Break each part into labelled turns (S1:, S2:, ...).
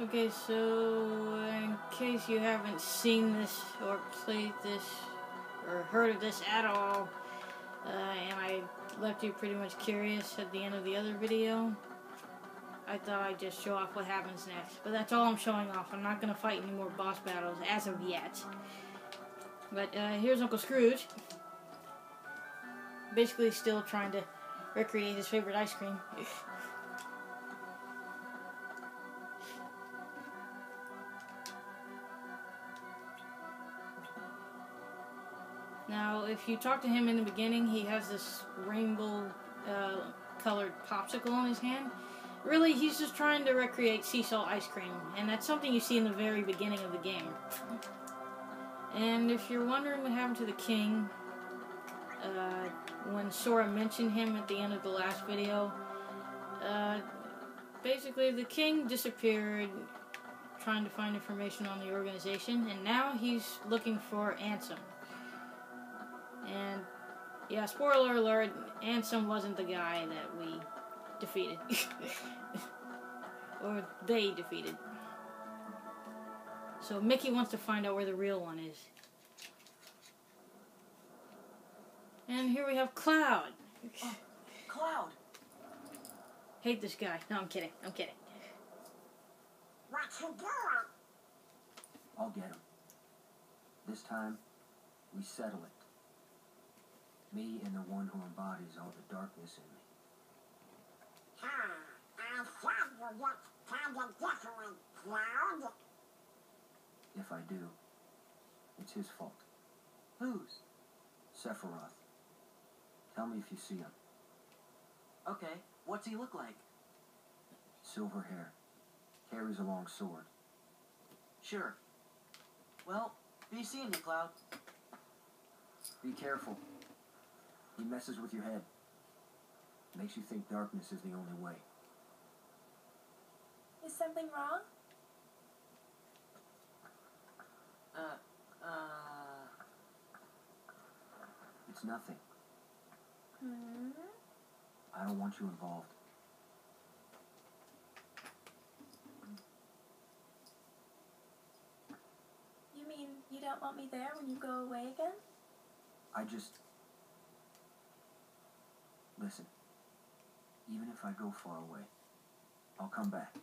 S1: Okay, so in case you haven't seen this or played this or heard of this at all, and I left you pretty much curious at the end of the other video, I thought I'd just show off what happens next. But that's all I'm showing off. I'm not going to fight any more boss battles as of yet. But here's Uncle Scrooge. Basically still trying to recreate his favorite ice cream. Now, if you talk to him in the beginning, he has this rainbow colored popsicle in his hand. Really, he's just trying to recreate sea salt ice cream, and that's something you see in the very beginning of the game. And if you're wondering what happened to the king, when Sora mentioned him at the end of the last video, basically the king disappeared trying to find information on the organization, and now he's looking for Ansem. And, yeah, spoiler alert, Ansem wasn't the guy that we defeated. Or they defeated. So Mickey wants to find out where the real one is. And here we have Cloud.
S2: Oh, Cloud!
S1: Hate this guy. No, I'm kidding. I'm kidding.
S3: What you doing?
S2: I'll get him. This time, we settle it. Me and the one who embodies all the darkness in me.
S3: I said you look kinda different, Cloud.
S2: If I do, it's his fault.
S4: Whose?
S2: Sephiroth. Tell me if you see him.
S4: Okay, what's he look like?
S2: Silver hair. Carries a long sword.
S4: Sure. Well, be seeing you, Cloud.
S2: Be careful. He messes with your head. Makes you think darkness is the only way.
S5: Is something wrong?
S2: It's nothing.
S5: Hmm?
S2: I don't want you involved.
S5: You mean you don't want me there when you go away again?
S2: I just... Listen. Even if I go far away, I'll come back.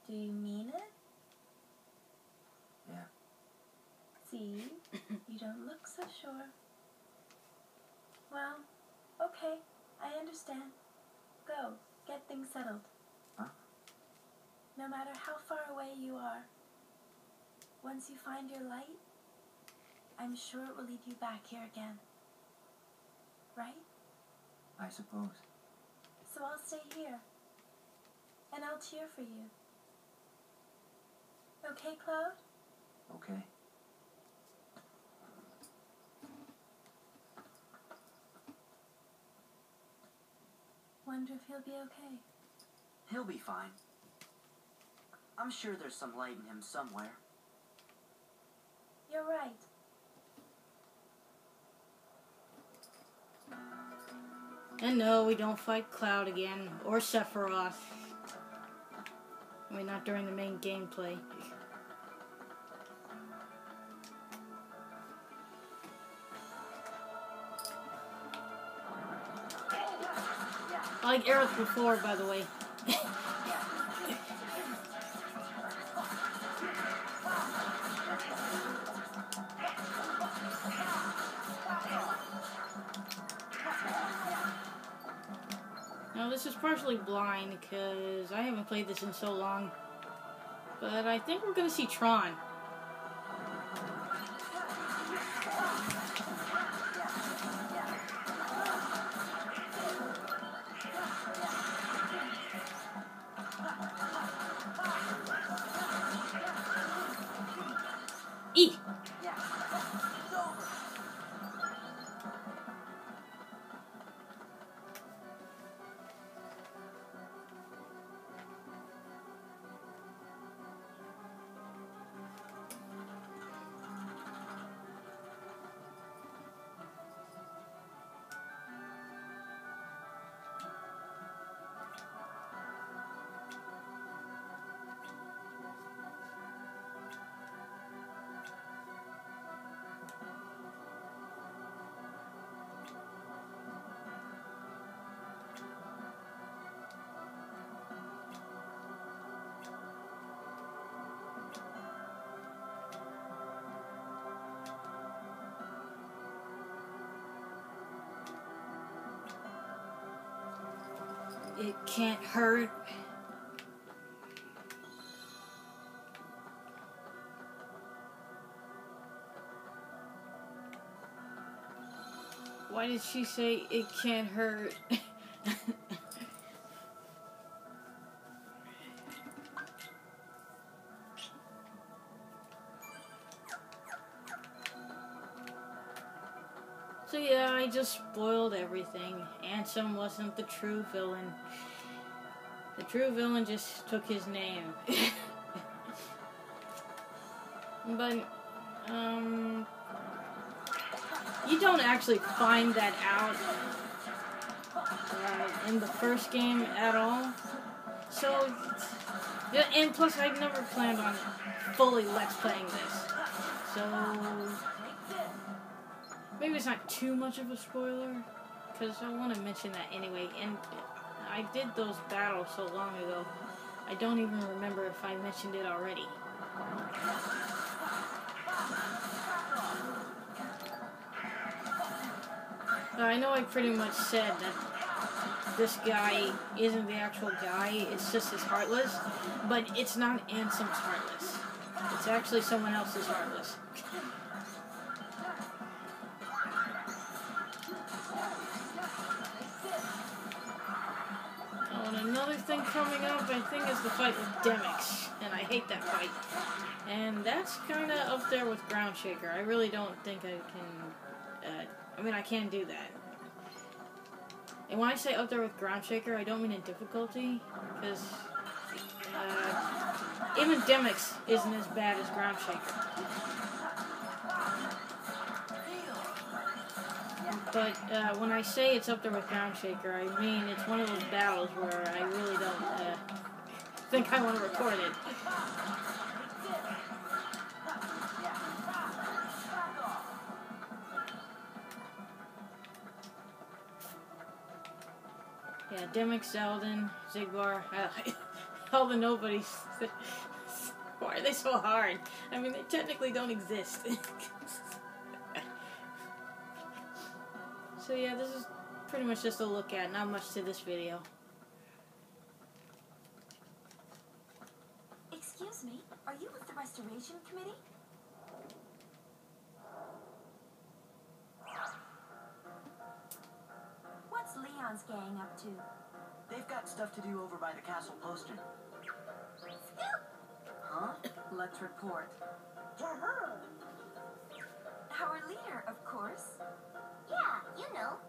S5: Do you mean it?
S2: Yeah.
S5: See? You don't look so sure. Well, okay, I understand. Go, get things settled.
S2: Huh?
S5: No matter how far away you are, once you find your light, I'm sure it will lead you back here again. Right?
S2: I suppose.
S5: So I'll stay here, and I'll cheer for you. Okay, Cloud?
S2: Okay.
S5: Wonder if he'll be okay.
S4: He'll be fine. I'm sure there's some light in him somewhere.
S5: You're right.
S1: And no, we don't fight Cloud again, or Sephiroth. I mean, not during the main gameplay. I like Aerith before, by the way. Now, this is partially blind because I haven't played this in so long. But I think we're going to see Tron. E! It can't hurt. Why did she say it can't hurt? So yeah, I just spoiled everything. Ansem wasn't the true villain. The true villain just took his name. But, you don't actually find that out in the first game at all. So, yeah, and plus I never planned on fully Let's Playing this. So, maybe it's not too much of a spoiler, because I want to mention that anyway. And I did those battles so long ago, I don't even remember if I mentioned it already. I know I pretty much said that this guy isn't the actual guy, it's just his Heartless, but it's not Ansem's Heartless. It's actually someone else's Heartless. Oh, and another thing coming up, I think, is the fight with Demyx, and I hate that fight. And that's kind of up there with Ground Shaker. I really don't think I can, I can do that. And when I say up there with Ground Shaker, I don't mean in difficulty, because even Demyx isn't as bad as Ground Shaker. But when I say it's up there with Ground Shaker, I mean it's one of those battles where I really don't think I want to record it. Yeah, Demyx, Zeldin, Zigbar, all the nobodies. Why are they so hard? I mean, they technically don't exist. So yeah, this is pretty much just a look at, not much to this video.
S5: Excuse me, are you with the Restoration Committee? What's Leon's gang up to?
S4: They've got stuff to do over by the castle postern. Huh?
S5: Let's report.
S3: To who?
S5: Our leader, of course.
S3: Yeah, you know.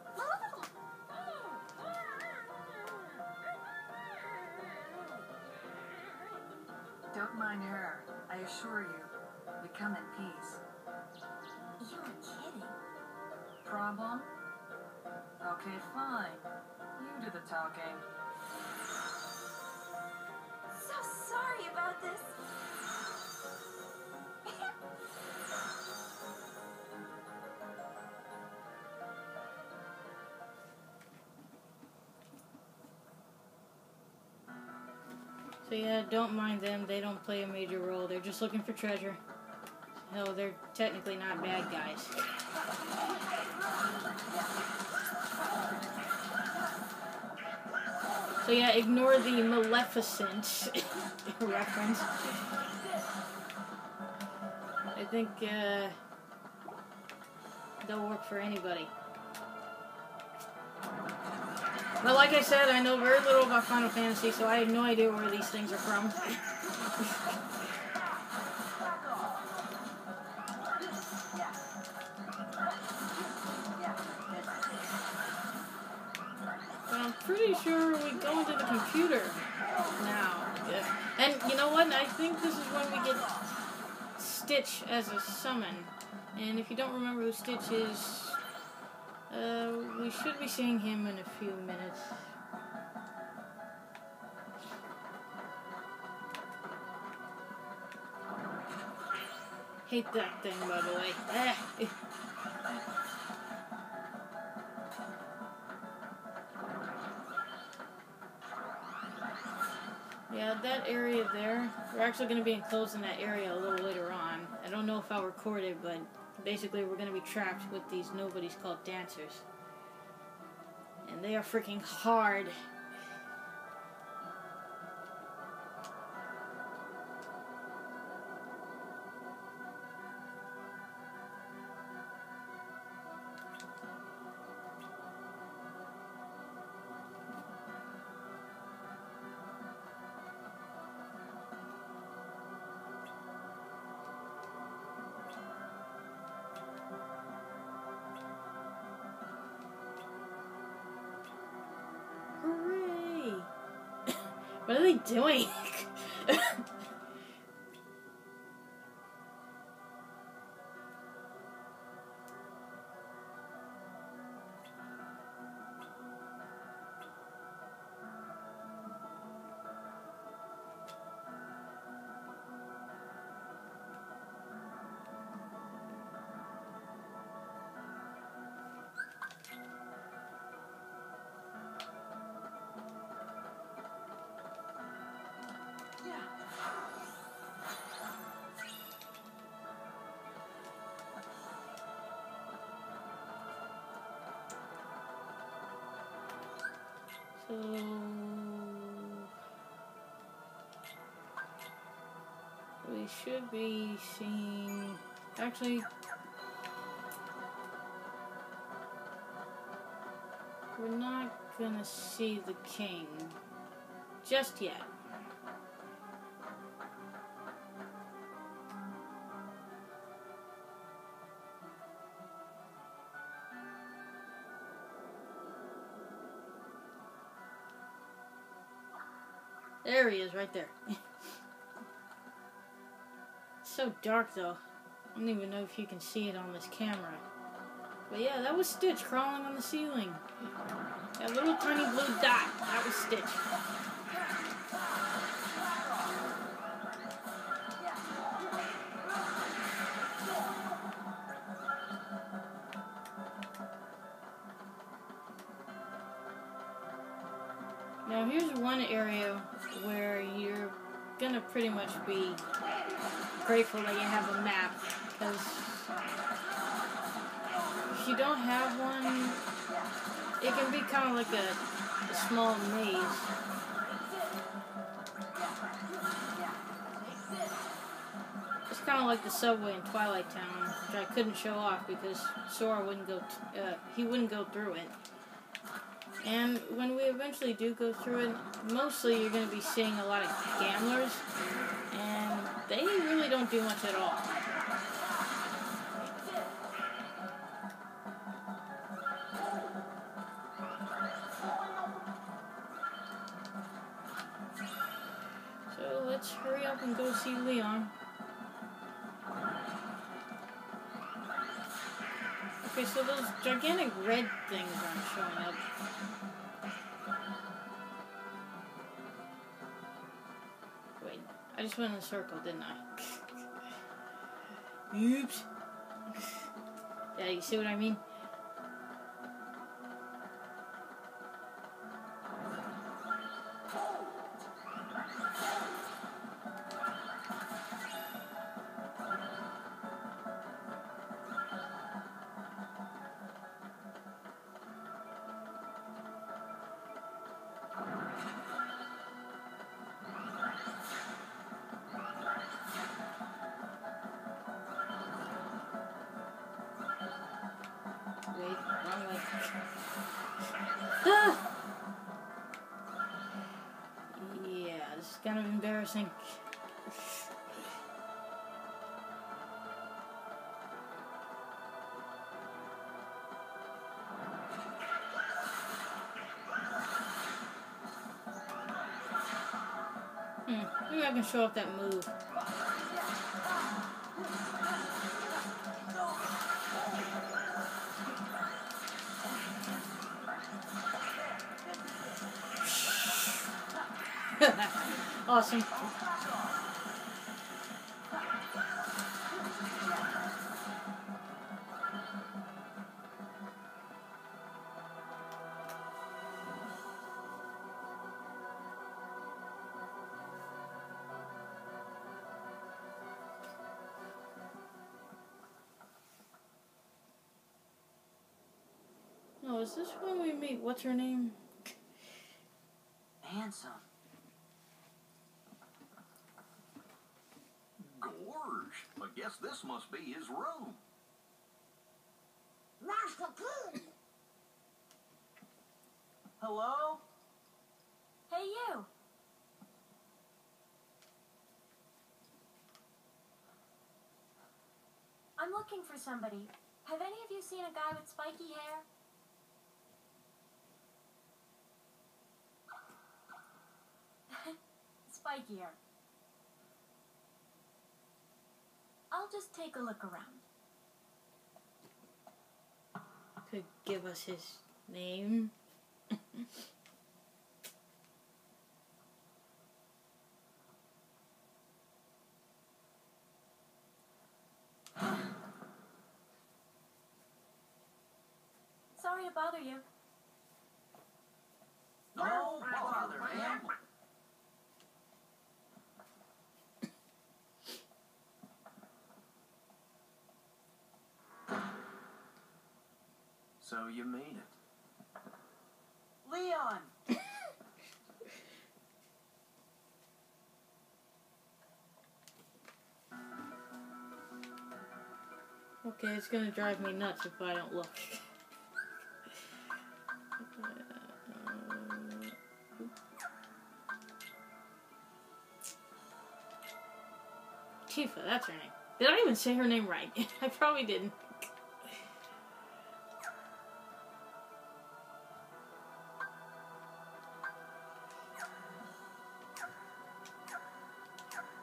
S6: Don't mind her. I assure you, we come in peace.
S5: You're kidding.
S6: Problem? Okay, fine. You do the talking.
S5: So sorry about this.
S1: So yeah, don't mind them. They don't play a major role. They're just looking for treasure. Hell, they're technically not bad guys. So yeah, ignore the Maleficent reference. I think they'll work for anybody. But like I said, I know very little about Final Fantasy, so I have no idea where these things are from. But I'm pretty sure we go into the computer now. Yeah. And you know what? I think this is when we get Stitch as a summon. And if you don't remember who Stitch is, we should be seeing him in a few minutes. Hate that thing, by the way. Yeah, that area there, we're actually going to be enclosed in that area a little later on. I don't know if I'll record it, but basically we're going to be trapped with these nobodies called dancers. And they are freaking hard. What are they doing? So we should be seeing, actually, we're not gonna see the king just yet. There he is, right there. It's so dark, though. I don't even know if you can see it on this camera. But yeah, that was Stitch crawling on the ceiling. That little tiny blue dot, that was Stitch. Now here's one area where you're gonna pretty much be grateful that you have a map, because if you don't have one, it can be kind of like a small maze. It's kind of like the subway in Twilight Town, which I couldn't show off because Sora wouldn't go. He wouldn't go through it. And when we eventually do go through it, mostly you're going to be seeing a lot of gamblers, and they really don't do much at all. So let's hurry up and go see Leon. Okay, so those gigantic red things aren't showing up. Wait, I just went in a circle, didn't I? Oops. Yeah, you see what I mean? Wait, wrong way. Ah! Yeah, this is kind of embarrassing. Maybe I can show off that move. Awesome. Oh, is this when we meet, what's her name?
S4: Handsome.
S7: Gorge, I guess this must be his room.
S3: Master Key!
S4: Hello?
S5: Hey, you! I'm looking for somebody. Have any of you seen a guy with spiky hair? my gear. I'll just take a look around.
S1: Could give us his name.
S5: Sorry to bother you.
S4: No bother, ma'am.
S2: So you made it.
S4: Leon!
S1: Okay, it's gonna drive me nuts if I don't look. Tifa, that's her name. Did I even say her name right? I probably didn't.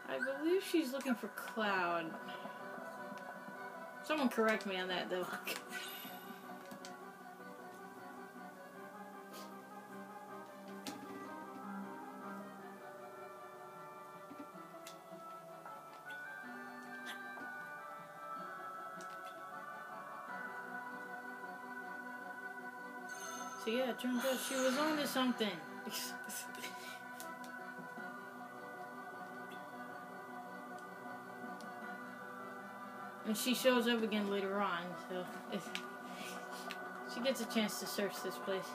S1: I believe she's looking for Cloud. Someone correct me on that, though. So yeah, it turns out she was on to something. And she shows up again later on, so if she gets a chance to search this place.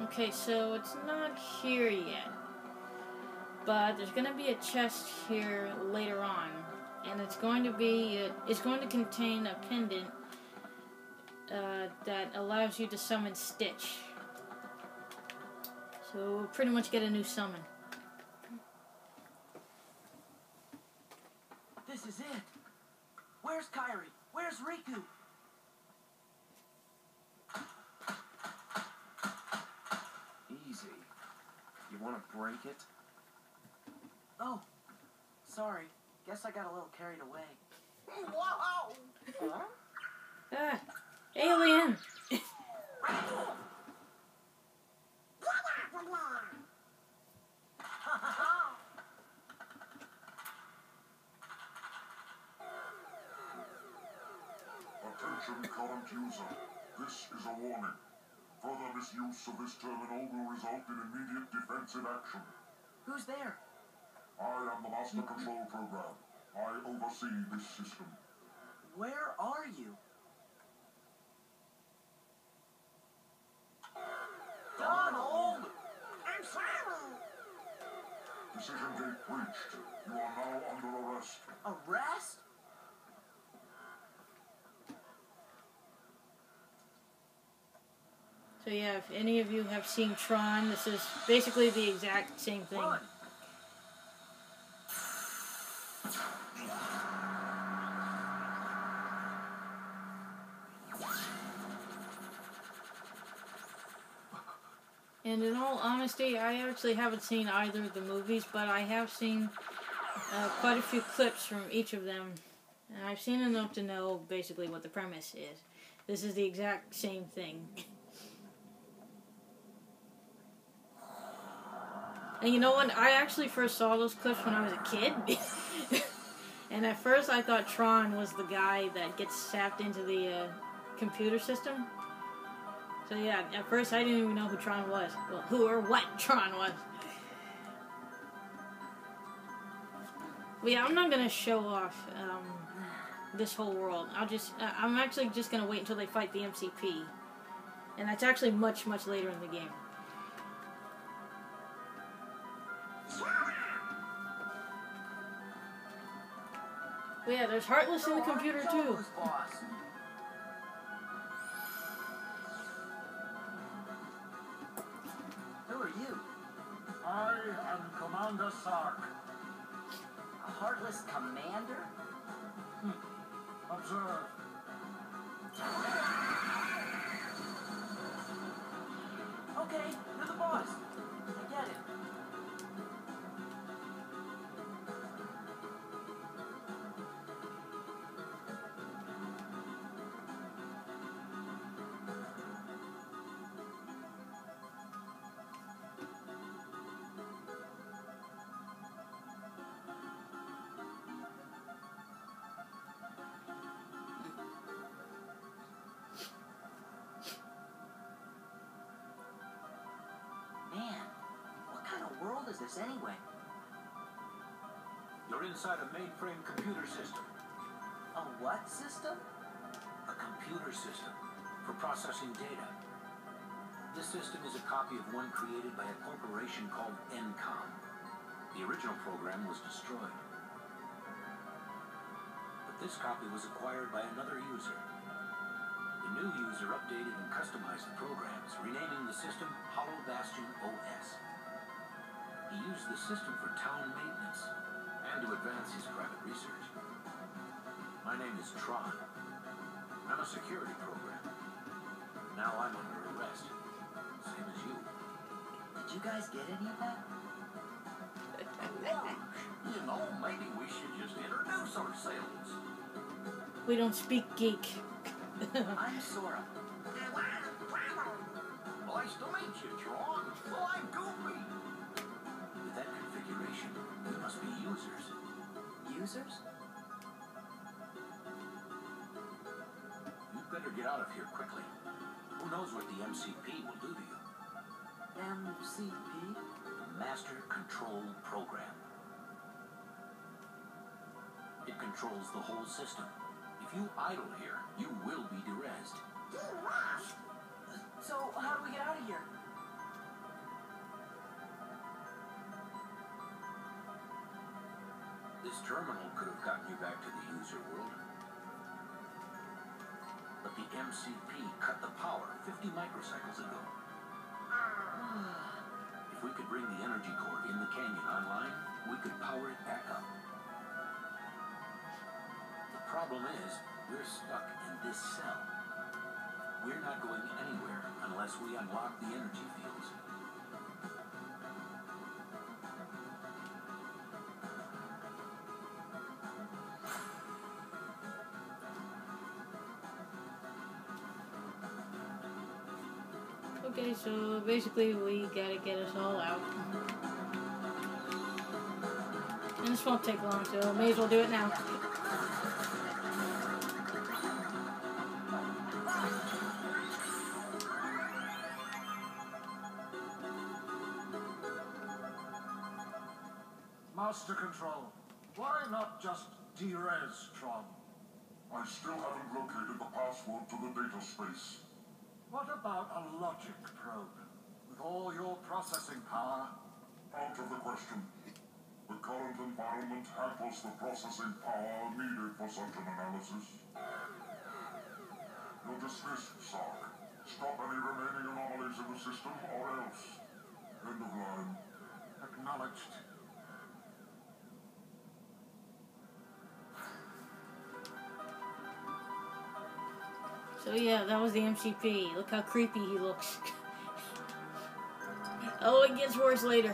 S1: Okay, so it's not here yet, but there's gonna be a chest here later on, and it's going to contain a pendant that allows you to summon Stitch. So we'll pretty much get a new summon.
S4: This is it. Where's Kairi? Where's Riku?
S2: Easy. You want to break it?
S4: Oh, sorry. Guess I got a little carried away.
S3: Whoa!
S1: Ah, alien!
S3: Get out of there!
S8: Attention current user. This is a warning. Further misuse of this terminal will result in immediate defensive action.
S4: Who's there?
S8: I am the Master Control Program. I oversee this system.
S4: Where are you? Donald!
S3: I'm sorry!
S8: Decision gate breached. You are now under arrest.
S4: Arrest?
S1: So yeah, if any of you have seen Tron, this is basically the exact same thing.
S4: Run!
S1: And in all honesty, I actually haven't seen either of the movies, but I have seen quite a few clips from each of them. And I've seen enough to know basically what the premise is. This is the exact same thing. And you know what? I actually first saw those clips when I was a kid. And at first I thought Tron was the guy that gets sapped into the computer system. So yeah, at first I didn't even know who Tron was. Well, who or what Tron was. But yeah, I'm not gonna show off this whole world. I'm actually just gonna wait until they fight the MCP. And that's actually much, much later in the game. But yeah, there's Heartless in the computer too.
S4: Boss. Who are you?
S8: I am Commander Sark.
S4: A Heartless commander?
S8: Observe.
S4: Okay, you're the boss. I get it. world is this anyway?
S9: You're inside a mainframe computer system.
S4: A what system?
S9: A computer system for processing data. This system is a copy of one created by a corporation called Encom. The original program was destroyed. But this copy was acquired by another user. The new user updated and customized the programs, renaming the system Bastion OS. He used the system for town maintenance and to advance his private research. My name is Tron. I'm a security program. Now I'm under arrest. Same as you.
S4: Did you guys get any of that?
S7: You know, maybe we should just introduce ourselves.
S1: We don't speak geek.
S4: I'm Sora.
S7: Nice to meet you, Tron. Well, I'm Goofy.
S9: With that configuration, we must be users.
S4: Users?
S9: You'd better get out of here quickly. Who knows what the MCP will do to you?
S4: MCP?
S9: The Master Control Program. It controls the whole system. If you idle here, you will be derezzed.
S4: So, how do we get out of here?
S9: This terminal could have gotten you back to the user world. But the MCP cut the power 50 microcycles ago. If we could bring the energy core in the canyon online, we could power it back up. The problem is, we're stuck in this cell. We're not going anywhere unless we unlock the energy fields.
S1: Okay, so basically we gotta get us all out. And this won't take long, so may as well do it now.
S8: Master Control, why not just derez Tron? I still haven't located the password to the data space. What about a logic probe? With all your processing power? Out of the question. The current environment hampers the processing power needed for such an analysis. You're dismissed, Sark. Stop any remaining anomalies in the system, or else. End of line. Acknowledged.
S1: So yeah, that was the MCP. Look how creepy he looks. Oh, it gets worse later.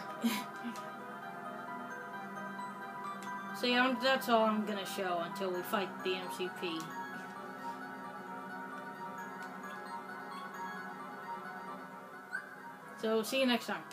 S1: So yeah, that's all I'm gonna show until we fight the MCP. So see you next time.